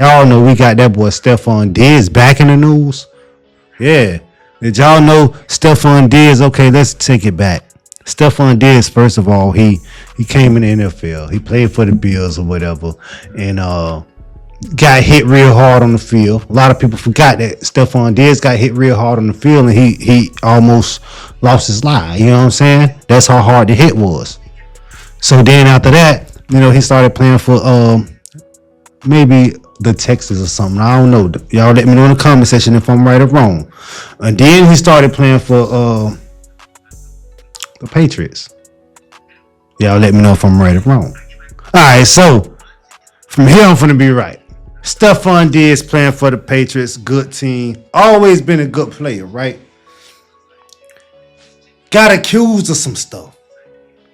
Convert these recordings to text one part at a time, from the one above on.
Y'all know we got that boy Stefon Diggs back in the news. Yeah. Did y'all know Stefon Diggs? Okay, let's take it back. Stefon Diggs, first of all, he came in the NFL. He played for the Bills or whatever, and got hit real hard on the field. A lot of people forgot that Stefon Diggs got hit real hard on the field, and he almost lost his life. You know what I'm saying? That's how hard the hit was. So then after that, he started playing for maybe the Texans or something. I don't know. Y'all let me know in the comment section if I'm right or wrong. And then he started playing for the Patriots. Y'all let me know if I'm right or wrong. All right, so from here I'm gonna be right. Stefon Diggs playing for the Patriots, good team. Always been a good player, right? Got accused of some stuff.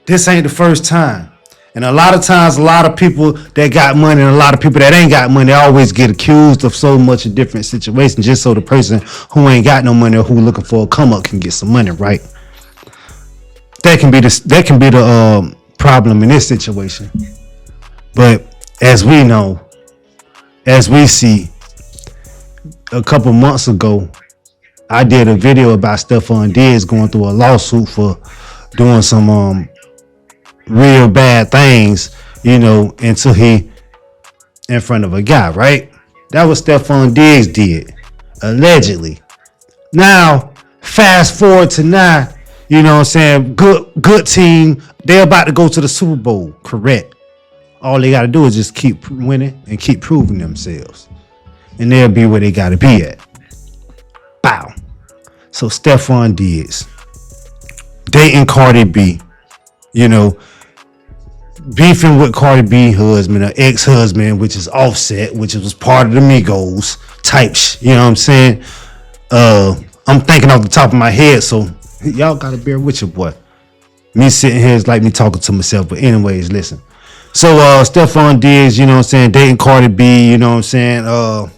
This ain't the first time. And a lot of times, a lot of people that got money and a lot of people that ain't got money always get accused of so much of different situations just so the person who ain't got no money or who looking for a come up can get some money, right? That can be the problem in this situation. But as we know, as we see, a couple months ago, I did a video about Stefon Diggs going through a lawsuit for doing some real bad things, until he in front of a guy, right? That was Stefon Diggs did, allegedly. Now, fast forward to now, you know what I'm saying? Good team. They're about to go to the Super Bowl, correct? All they got to do is just keep winning and keep proving themselves. And they'll be where they got to be at. Bow. So Stefon Diggs, dating Cardi B, beefing with Cardi B husband or ex-husband, which is Offset, which was part of the Migos type you know what I'm saying? I'm thinking off the top of my head, so y'all gotta bear with your boy. Me sitting here is like me talking to myself, but anyways, listen. So Stefon Diggs, you know what I'm saying, dating Cardi B, you know what I'm saying,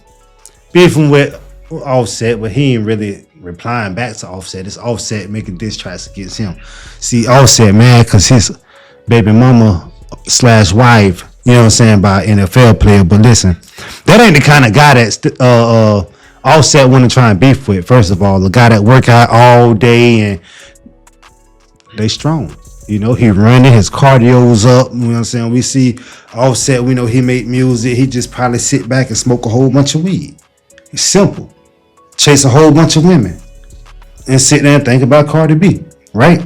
beefing with Offset, but he ain't really replying back to Offset. It's Offset making diss tracks against him. See, Offset, man, because his baby mama / wife, you know what I'm saying, by NFL player. But listen, that ain't the kind of guy that Offset want to try and beef with. First of all, the guy that work out all day and they strong. He running, his cardio's up. You know what I'm saying? We see Offset, we know he make music. He just probably sit back and smoke a whole bunch of weed. It's simple. Chase a whole bunch of women and sit there and think about Cardi B, right?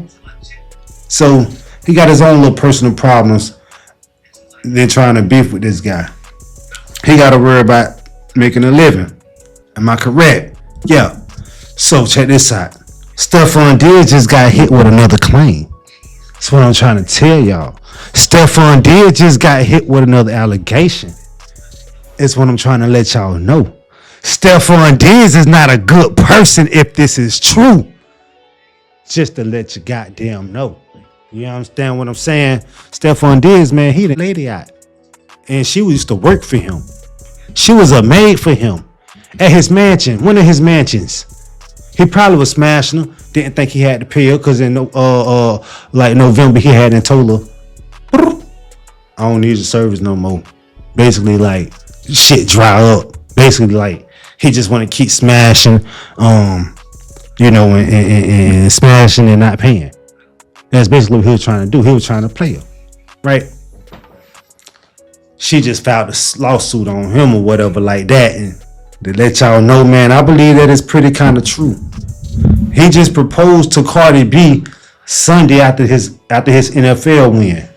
So he got his own little personal problems than trying to beef with this guy. He got to worry about making a living. Am I correct? Yeah. So check this out. Stefon Diggs just got hit with another claim. That's what I'm trying to tell y'all. Stefon Diggs just got hit with another allegation. It's what I'm trying to let y'all know. Stefon Diggs is not a good person if this is true. Just to let you goddamn know. You understand what I'm saying? Stefon Diggs, man, he the lady out. And she used to work for him. She was a maid for him. At his mansion, one of his mansions. He probably was smashing her. Didn't think he had to pay her because in November he had and told her, I don't need your service no more. Basically, like, shit dry up. Basically, like, he just want to keep smashing, and smashing and not paying. That's basically what he was trying to do. He was trying to play her, right? She just filed a lawsuit on him or whatever like that. And to let y'all know, man, I believe that is pretty kind of true. He just proposed to Cardi B Sunday after his NFL win.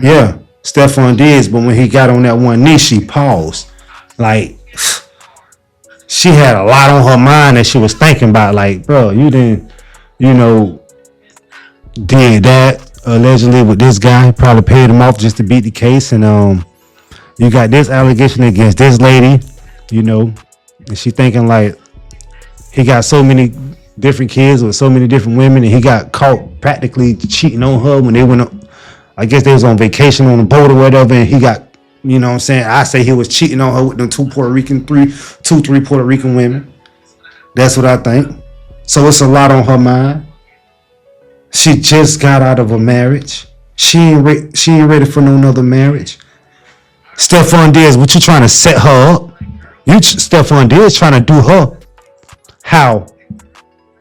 Yeah, Stefon Diggs, but when he got on that one knee, she paused. Like, she had a lot on her mind that she was thinking about. Like, bro, you didn't, did that allegedly with this guy. Probably paid him off just to beat the case. And you got this allegation against this lady, and she thinking like he got so many different kids with so many different women, and he got caught practically cheating on her when they went up. I guess they was on vacation on a boat or whatever, and he got, you know what I'm saying? I say he was cheating on her with them three Puerto Rican women. That's what I think. So it's a lot on her mind. She just got out of a marriage. She ain't ready for no another marriage. Stefon Diggs, what you trying to set her up? Stefon Diggs trying to do her how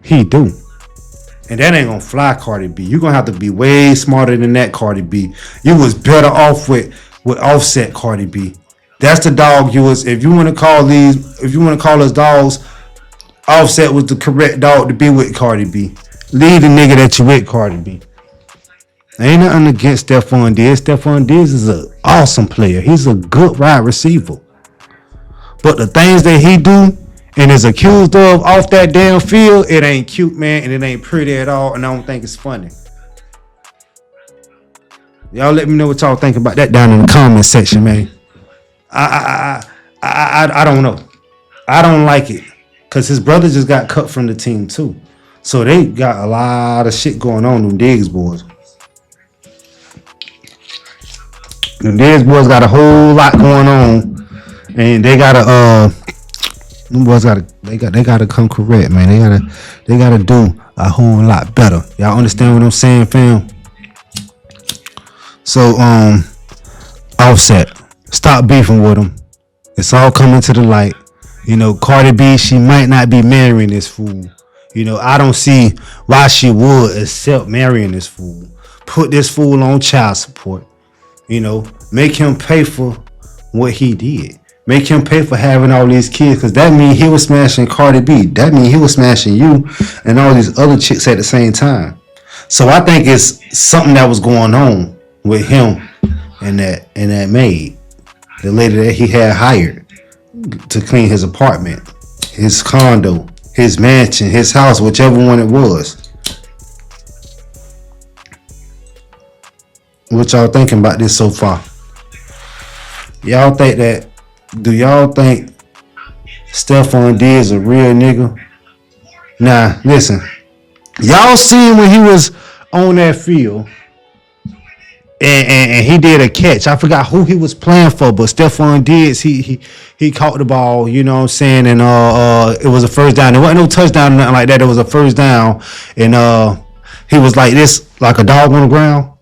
he do. And that ain't gonna fly, Cardi B. You gonna have to be way smarter than that, Cardi B. You was better off with Offset, Cardi B. That's the dog you was. If you want to call us dogs, Offset was the correct dog to be with, Cardi B. Leave the nigga that you with, Cardi B. Ain't nothing against Stefon Diggs. Stefon Diggs is an awesome player. He's a good wide receiver. But the things that he do and is accused of off that damn field, it ain't cute, man, and it ain't pretty at all, and I don't think it's funny. Y'all let me know what y'all think about that down in the comment section, man. I don't know. I don't like it. Cause his brother just got cut from the team too. So they got a lot of shit going on, them Diggs boys. The Diggs boys got a whole lot going on, and they gotta they gotta come correct, man. They gotta do a whole lot better. Y'all understand what I'm saying, fam? So Offset, stop beefing with him. It's all coming to the light. You know, Cardi B, she might not be marrying this fool. You know, I don't see why she would accept marrying this fool. Put this fool on child support. You know, make him pay for what he did. Make him pay for having all these kids, because that means he was smashing Cardi B. That means he was smashing you and all these other chicks at the same time. So I think it's something that was going on with him and that maid, the lady that he had hired to clean his apartment, his condo, his mansion, his house, whichever one it was. What y'all thinking about this so far? Do y'all think Stefon Diggs a real nigga? Nah, listen. Y'all seen when he was on that field and he did a catch. I forgot who he was playing for, but Stefon Diggs, he caught the ball, you know what I'm saying, and it was a first down. There wasn't no touchdown or nothing like that. It was a first down, and he was like this, like a dog on the ground.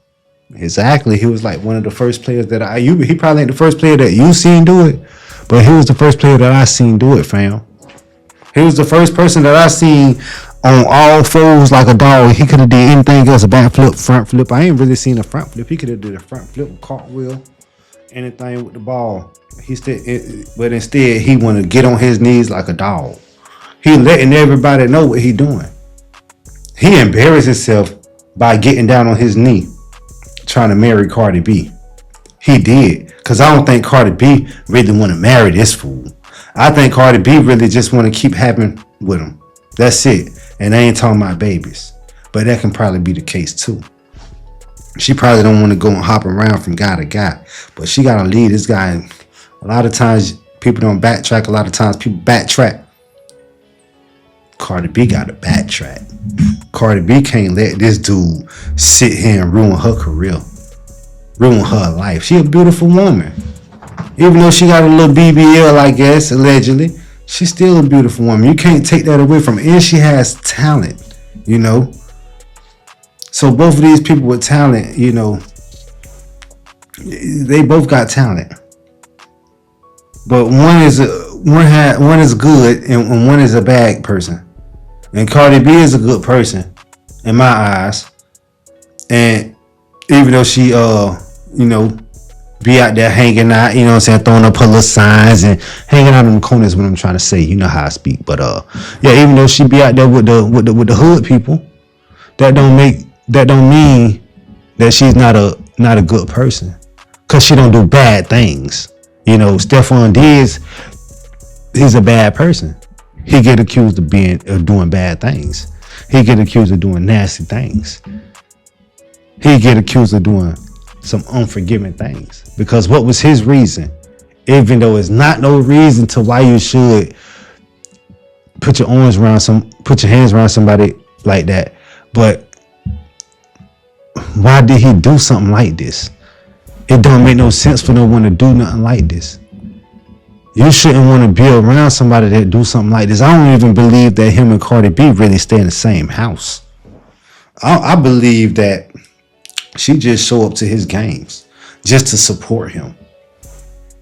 Exactly. He was like one of the first players that he probably ain't the first player that you seen do it, but he was the first player that I seen do it, fam. He was the first person that I seen on all fours like a dog. He could have did anything else, a back flip, front flip. I ain't really seen a front flip. He could have did a front flip, a cartwheel, anything with the ball. But instead he want to get on his knees like a dog. He letting everybody know what he doing. He embarrassed himself by getting down on his knee, trying to marry Cardi B. He did, because I don't think Cardi B really want to marry this fool. I think Cardi B really just want to keep having with him. That's it. And I ain't talking about babies, but that can probably be the case too. She probably don't want to go and hop around from guy to guy, but she got to lead this guy. A lot of times people don't backtrack. A lot of times people backtrack. Cardi B got to backtrack. Cardi B can't let this dude sit here and ruin her career, ruin her life. She a beautiful woman. Even though she got a little BBL, I guess, allegedly, she's still a beautiful woman. You can't take that away from her. And she has talent, you know. So both of these people with talent, you know, they both got talent. But one is good and one is a bad person. And Cardi B is a good person in my eyes. And even though she you know, be out there hanging out, you know what I'm saying, throwing up her little signs and hanging out in the corners, what I'm trying to say, you know how I speak. But yeah, even though she be out there with the hood people, that don't mean that she's not a good person, cause she don't do bad things. You know, Stefon Diggs, he's a bad person. He get accused of doing bad things. He get accused of doing nasty things. He get accused of doing some unforgiving things. Because what was his reason? Even though it's not no reason to why you should put your hands around somebody like that. But why did he do something like this? It don't make no sense for no one to do nothing like this. You shouldn't want to be around somebody that do something like this. I don't even believe that him and Cardi B really stay in the same house. I believe that she just show up to his games just to support him.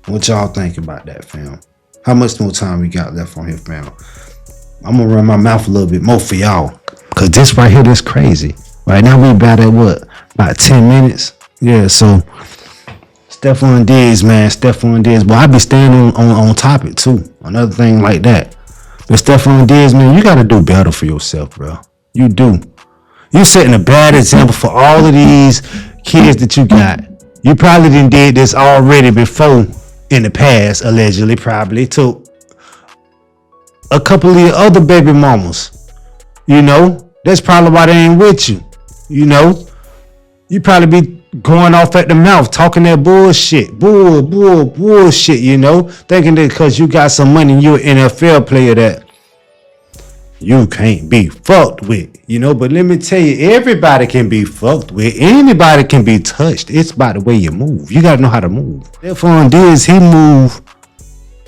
What y'all think about that, fam? How much more time we got left on here, fam? I'm gonna run my mouth a little bit more for y'all, cause this right here, this crazy. Right now we about at what? About 10 minutes. Yeah, so Stefon Diggs, man. Stefon Diggs. Well, I be staying on topic too. Another thing like that. But Stefon Diggs, man, you gotta do better for yourself, bro. You do. You setting a bad example for all of these kids that you got. You probably done did this already before in the past, allegedly, probably to a couple of your other baby mamas. You know, that's probably why they ain't with you. You know, you probably be going off at the mouth, talking that bullshit, you know, thinking that because you got some money, you're an NFL player that you can't be fucked with, you know. But let me tell you, everybody can be fucked with. Anybody can be touched. It's about the way you move. You got to know how to move. Stefon Diggs, he moved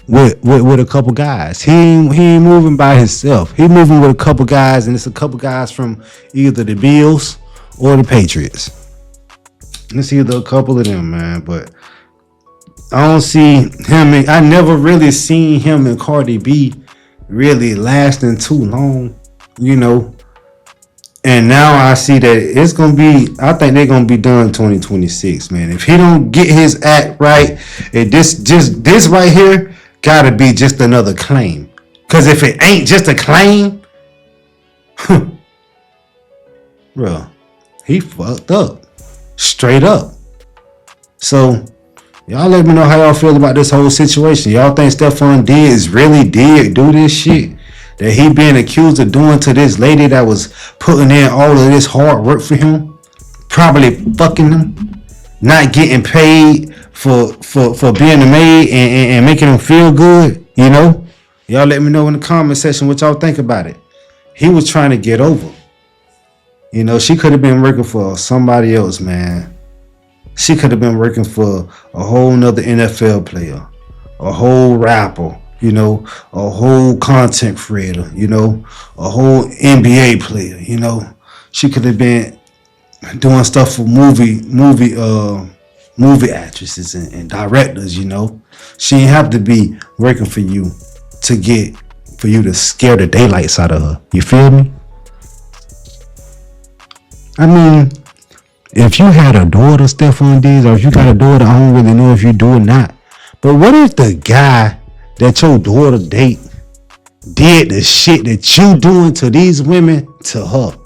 with a couple guys. He ain't moving by himself. He moving with a couple guys, and it's a couple guys from either the Bills or the Patriots. It's either a couple of them, man. But I don't see him. I never really seen him and Cardi B really lasting too long, you know. And now I see that it's gonna be. I think they're gonna be done 2026, man. If he don't get his act right, this right here gotta be just another claim. Cause if it ain't just a claim, bro, he fucked up. Straight up. So y'all let me know how y'all feel about this whole situation. Y'all think Stefon Diggs really did do this shit that he being accused of doing to this lady that was putting in all of this hard work for him, probably fucking him, not getting paid for being a maid and making him feel good, you know? Y'all let me know in the comment section what y'all think about it. He was trying to get over. You know, she could have been working for somebody else, man. She could have been working for a whole nother NFL player, a whole rapper, you know, a whole content creator, you know, a whole NBA player, you know. She could have been doing stuff for movie actresses and directors, you know. She didn't have to be working for you for you to scare the daylights out of her. You feel me? I mean, if you had a daughter, Stefon Diggs, or if you got a daughter, I don't really know if you do or not. But what if the guy that your daughter date did the shit that you doing to these women to her?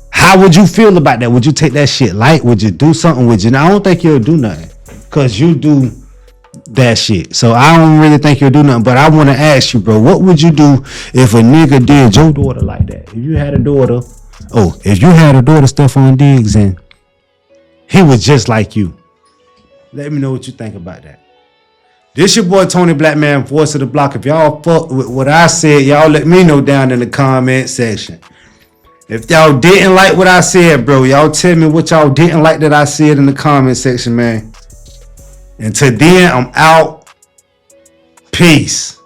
How would you feel about that? Would you take that shit light? Would you do something with you? Now, I don't think you'll do nothing because you do that shit. So I don't really think you'll do nothing. But I want to ask you, bro, what would you do if a nigga did your daughter like that? If you had a daughter, Stefon Diggs, and he was just like you. Let me know what you think about that. This your boy Tony Black, man, voice of the block. If y'all fuck with what I said, y'all let me know down in the comment section. If y'all didn't like what I said, bro, y'all tell me what y'all didn't like that I said in the comment section, man. Until then, I'm out. Peace.